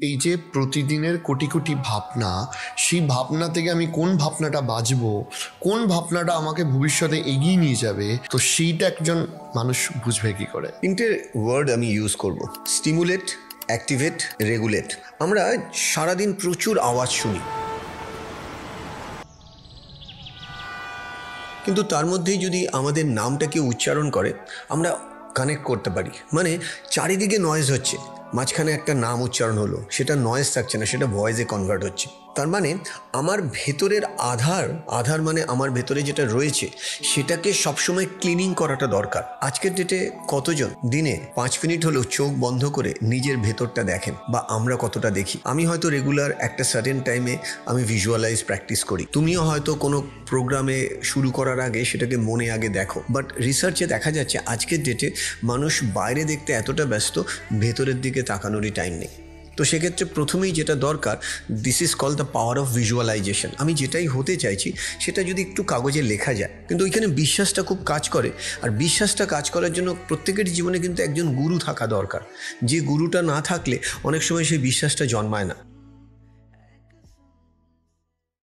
এই যে প্রতিদিনের কোটি কোটি ভাবনা, সেই ভাবনা থেকে আমি কোন ভাবনাটা বাঁচবো, কোন ভাবনাটা আমাকে ভবিষ্যতে এগিয়ে নিয়ে যাবে, তো সেইটা একজন মানুষ বুঝবে কি করে? তিনটে ওয়ার্ড আমি ইউজ করব: স্টিমুলেট, অ্যাক্টিভেট, রেগুলেট। আমরা সারাদিন প্রচুর আওয়াজ শুনি, কিন্তু তার মধ্যেই যদি আমাদের নামটাকে উচ্চারণ করে আমরা কানেক্ট করতে পারি। মানে চারিদিকে নয়েজ হচ্ছে, মাঝখানে একটা নাম উচ্চারণ হলো, সেটা নয়েজ থাকছে না, সেটা ভয়েসে কনভার্ট হচ্ছে। তার মানে আমার ভেতরের আধার মানে আমার ভেতরে যেটা রয়েছে সেটাকে সবসময় ক্লিনিং করাটা দরকার। আজকের ডেটে কতজন দিনে 5 মিনিট হলেও চোখ বন্ধ করে নিজের ভেতরটা দেখেন, বা আমরা কতটা দেখি? আমি হয়তো রেগুলার একটা সার্টেন টাইমে আমি ভিজুয়ালাইজ প্র্যাকটিস করি, তুমিও হয়তো কোনো প্রোগ্রামে শুরু করার আগে সেটাকে মনে আগে দেখো। বাট রিসার্চে দেখা যাচ্ছে আজকের ডেটে মানুষ বাইরে দেখতে এতটা ব্যস্ত, ভেতরের দিকে তাকানোরই টাইম নেই। তো সেক্ষেত্রে প্রথমেই যেটা দরকার, this is call the power of visualisation. আমি যেটাই হতে চাইছি সেটা যদি একটু কাগজে লেখা যায়, কিন্তু ওইখানে বিশ্বাসটা খুব কাজ করে। আর বিশ্বাসটা কাজ করার জন্য প্রত্যেকের জীবনে কিন্তু একজন গুরু থাকা দরকার। যে গুরুটা না থাকলে অনেক সময় সেই বিশ্বাসটা জন্মায় না।